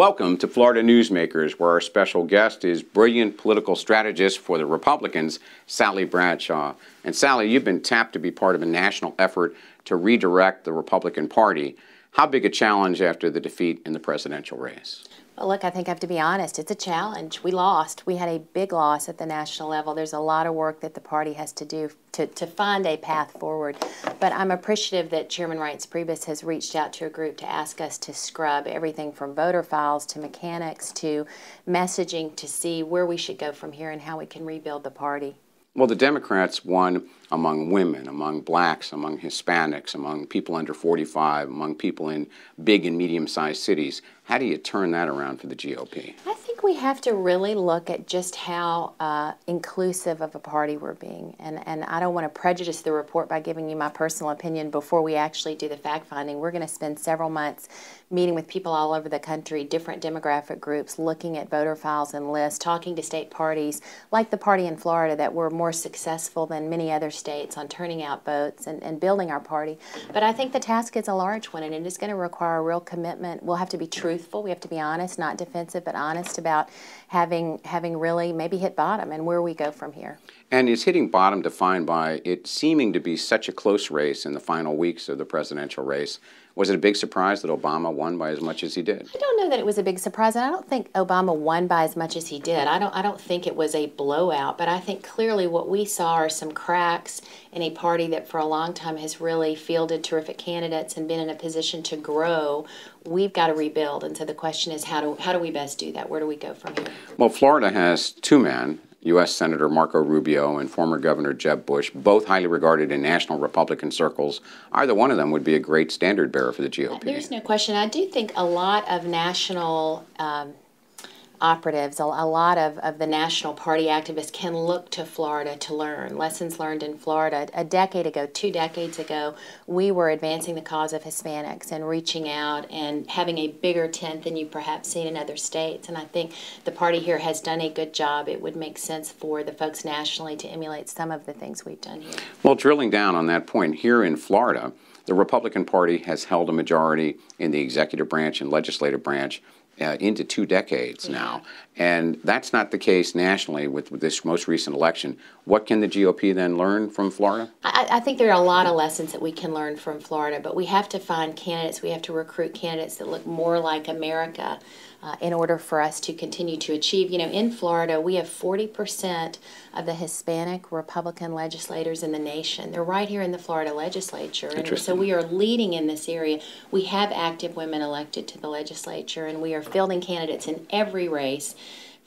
Welcome to Florida Newsmakers, where our special guest is brilliant political strategist for the Republicans, Sally Bradshaw. And Sally, you've been tapped to be part of a national effort to redirect the Republican Party. How big a challenge after the defeat in the presidential race? Well, look, I think I have to be honest. It's a challenge. We lost. We had a big loss at the national level. There's a lot of work that the party has to do to find a path forward. But I'm appreciative that Chairman Reince Priebus has reached out to a group to ask us to scrub everything from voter files to mechanics to messaging to see where we should go from here and how we can rebuild the party. Well, the Democrats won among women, among blacks, among Hispanics, among people under 45, among people in big and medium-sized cities. How do you turn that around for the GOP? I think we have to really look at just how inclusive of a party we're being. And I don't want to prejudice the report by giving you my personal opinion before we actually do the fact-finding. We're going to spend several months meeting with people all over the country, different demographic groups, looking at voter files and lists, talking to state parties, like the party in Florida that were more successful than many other states on turning out votes and building our party. But I think the task is a large one, and it is going to require a real commitment. We'll have to be truthful. We have to be honest, not defensive, but honest about having really maybe hit bottom and where we go from here. And is hitting bottom defined by it seeming to be such a close race in the final weeks of the presidential race? Was it a big surprise that Obama won by as much as he did? I don't know that it was a big surprise, and I don't think Obama won by as much as he did. I don't think it was a blowout, but I think clearly what we saw are some cracks in a party that for a long time has really fielded terrific candidates and been in a position to grow. We've got to rebuild, and so the question is how do we best do that? Where do we go from here? Well, Florida has two men, U.S. Senator Marco Rubio and former Governor Jeb Bush, both highly regarded in national Republican circles. Either one of them would be a great standard bearer for the GOP. There's no question. I do think a lot of national operatives, a lot of the national party activists can look to Florida to learn. Lessons learned in Florida. A decade ago, 2 decades ago, we were advancing the cause of Hispanics and reaching out and having a bigger tent than you've perhaps seen in other states. And I think the party here has done a good job. It would make sense for the folks nationally to emulate some of the things we've done here. Well, drilling down on that point, here in Florida, the Republican Party has held a majority in the executive branch and legislative branch into 2 decades now. And that's not the case nationally with this most recent election. What can the GOP then learn from Florida? I think there are a lot of lessons that we can learn from Florida, but we have to find candidates. We have to recruit candidates that look more like America in order for us to continue to achieve. You know, in Florida, we have 40% of the Hispanic Republican legislators in the nation. They're right here in the Florida legislature. And so we are leading in this area. We have active women elected to the legislature, and we are fielding candidates in every race,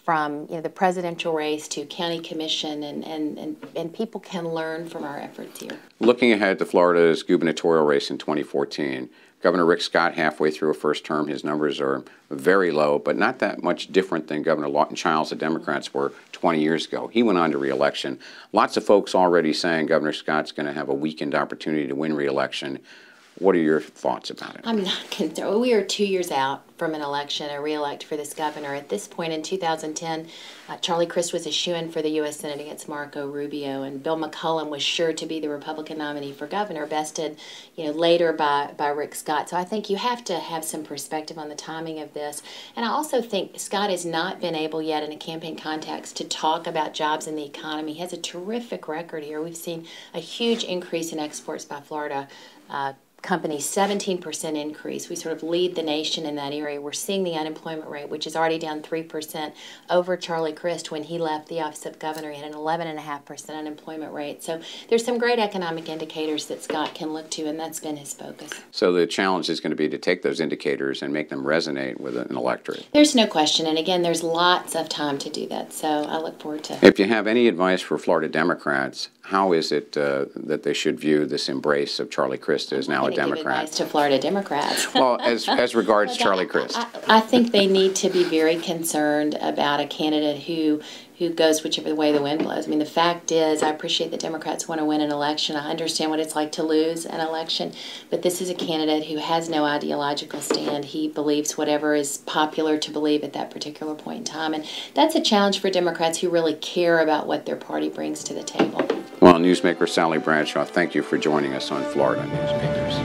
from the presidential race to county commission, and people can learn from our efforts here. Looking ahead to Florida's gubernatorial race in 2014, Governor Rick Scott, halfway through a first term, his numbers are very low, but not that much different than Governor Lawton Chiles, the Democrats, were 20 years ago. He went on to re-election. Lots of folks already saying Governor Scott's going to have a weakened opportunity to win re-election. What are your thoughts about it? I'm not concerned. We are 2 years out from an election, a re-elect for this governor. At this point in 2010, Charlie Crist was a shoo-in for the U.S. Senate against Marco Rubio, and Bill McCollum was sure to be the Republican nominee for governor, bested later by Rick Scott. So I think you have to have some perspective on the timing of this. And I also think Scott has not been able yet in a campaign context to talk about jobs in the economy. He has a terrific record here. We've seen a huge increase in exports by Florida companies, 17% increase. We sort of lead the nation in that area. We're seeing the unemployment rate, which is already down 3% over Charlie Crist. When he left the office of governor, he had an 11.5% unemployment rate. So there's some great economic indicators that Scott can look to, and that's been his focus. So the challenge is going to be to take those indicators and make them resonate with an electorate. There's no question, and again, there's lots of time to do that, so I look forward to it. If you have any advice for Florida Democrats, how is it that they should view this embrace of Charlie Crist as now a Democrat? Give advice to Florida Democrats. Well, as regards Charlie Crist. I think they need to be very concerned about a candidate who goes whichever way the wind blows. I mean, the fact is, I appreciate that Democrats want to win an election. I understand what it's like to lose an election, but this is a candidate who has no ideological stand. He believes whatever is popular to believe at that particular point in time, and that's a challenge for Democrats who really care about what their party brings to the table. Well, newsmaker Sally Bradshaw, thank you for joining us on Florida Newsmakers.